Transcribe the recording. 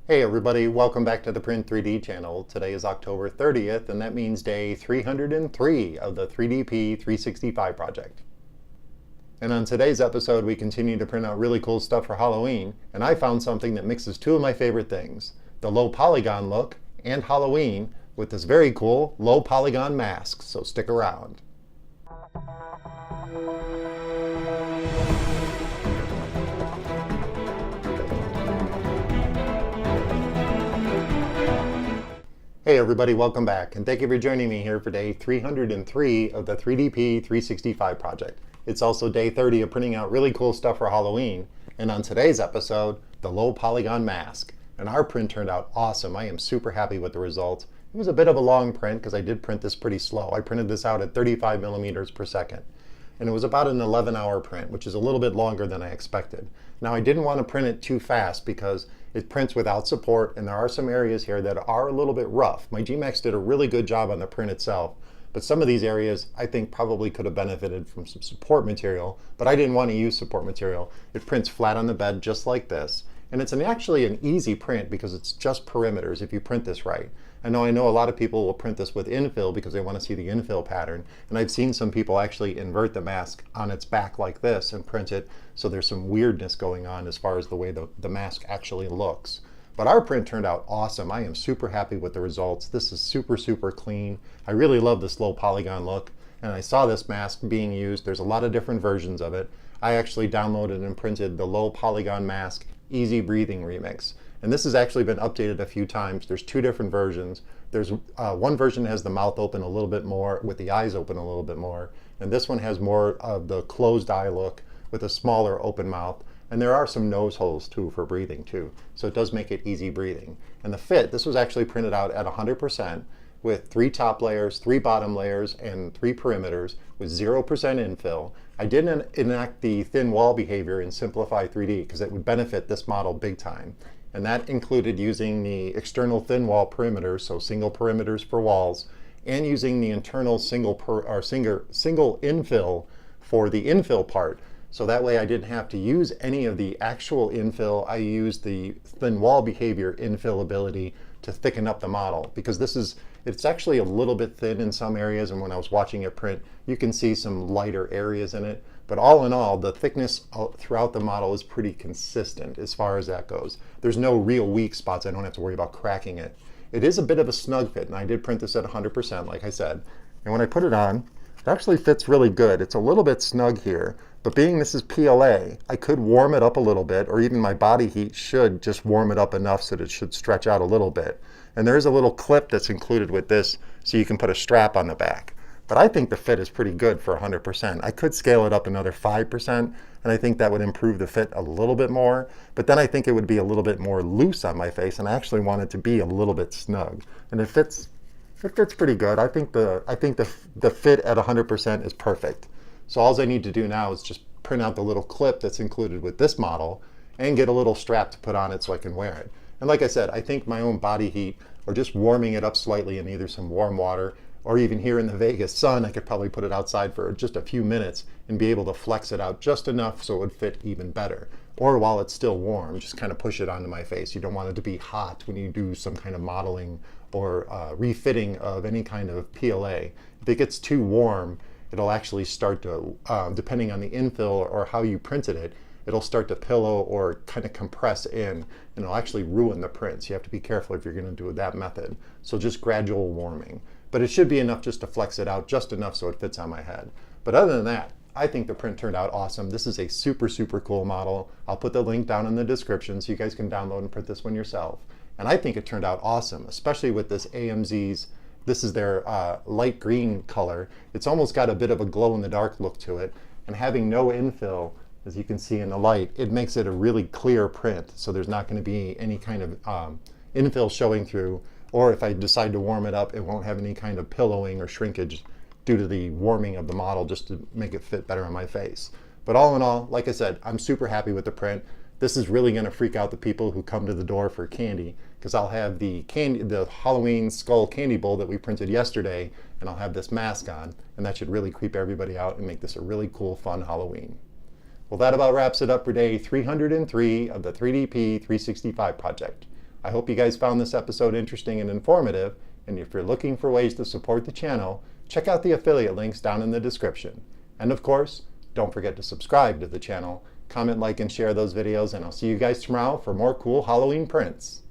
Hey everybody, welcome back to the Print 3D channel. Today is October 30th, and that means day 303 of the 3DP 365 project. And on today's episode, we continue to print out really cool stuff for Halloween, and I found something that mixes two of my favorite things, the low polygon look and Halloween, with this very cool low polygon mask, so stick around. Hey everybody, welcome back, and thank you for joining me here for day 303 of the 3DP 365 project. It's also day 30 of printing out really cool stuff for Halloween, and on today's episode, the low polygon mask. And our print turned out awesome. I am super happy with the results. It was a bit of a long print because I did print this pretty slow. I printed this out at 35 millimeters per second. And it was about an 11-hour print, which is a little bit longer than I expected. Now I didn't want to print it too fast because it prints without support, and there are some areas here that are a little bit rough. My gMax did a really good job on the print itself, but some of these areas I think probably could have benefited from some support material, but I didn't want to use support material. It prints flat on the bed just like this, and it's actually an easy print because it's just perimeters if you print this right. I know a lot of people will print this with infill because they want to see the infill pattern, and I've seen some people actually invert the mask on its back like this and print it, so there's some weirdness going on as far as the way the mask actually looks. But our print turned out awesome. I am super happy with the results. This is super clean. I really love this low polygon look, and I saw this mask being used. There's a lot of different versions of it. I actually downloaded and printed the low polygon mask Easy Breathing Remix. And this has actually been updated a few times. There's two different versions. There's one version that has the mouth open a little bit more with the eyes open a little bit more. And this one has more of the closed eye look with a smaller open mouth. And there are some nose holes too for breathing too. So it does make it easy breathing. And the fit, this was actually printed out at 100% with 3 top layers, 3 bottom layers, and 3 perimeters with 0% infill. I didn't enact the thin wall behavior in Simplify 3D because it would benefit this model big time. And that included using the external thin wall perimeters, so single perimeters for walls, and using the internal single infill for the infill part. So that way I didn't have to use any of the actual infill. I used the thin wall behavior infill ability to thicken up the model, because it's actually a little bit thin in some areas, and when I was watching it print, you can see some lighter areas in it. But all in all, the thickness throughout the model is pretty consistent as far as that goes. There's no real weak spots. I don't have to worry about cracking it. It is a bit of a snug fit, and I did print this at 100%, like I said. And when I put it on, it actually fits really good. It's a little bit snug here, but being this is PLA, I could warm it up a little bit, or even my body heat should just warm it up enough so that it should stretch out a little bit. And there is a little clip that's included with this, so you can put a strap on the back. But I think the fit is pretty good for 100%. I could scale it up another 5%, and I think that would improve the fit a little bit more. But then I think it would be a little bit more loose on my face, and I actually want it to be a little bit snug. And it fits pretty good. I think the fit at 100% is perfect. So all I need to do now is just print out the little clip that's included with this model and get a little strap to put on it so I can wear it. And like I said, I think my own body heat, or just warming it up slightly in either some warm water, or even here in the Vegas sun, I could probably put it outside for just a few minutes and be able to flex it out just enough so it would fit even better. Or while it's still warm, just kind of push it onto my face. You don't want it to be hot when you do some kind of modeling or refitting of any kind of PLA. If it gets too warm, it'll actually start to, depending on the infill or how you printed it, it'll start to pillow or kind of compress in, and it'll actually ruin the prints. You have to be careful if you're going to do that method. So just gradual warming. But it should be enough just to flex it out, just enough so it fits on my head. But other than that, I think the print turned out awesome. This is a super cool model. I'll put the link down in the description so you guys can download and print this one yourself. And I think it turned out awesome, especially with this AMZ's, this is their light green color. It's almost got a bit of a glow-in-the-dark look to it. And having no infill, as you can see in the light, it makes it a really clear print. So there's not going to be any kind of infill showing through. Or if I decide to warm it up, it won't have any kind of pillowing or shrinkage due to the warming of the model, just to make it fit better on my face. But all in all, like I said, I'm super happy with the print. This is really going to freak out the people who come to the door for candy, because I'll have the Halloween skull candy bowl that we printed yesterday, and I'll have this mask on, and that should really creep everybody out and make this a really cool, fun Halloween. Well, that about wraps it up for day 303 of the 3DP 365 project. I hope you guys found this episode interesting and informative, and if you're looking for ways to support the channel, check out the affiliate links down in the description. And of course, don't forget to subscribe to the channel, comment, like, and share those videos, and I'll see you guys tomorrow for more cool Halloween prints.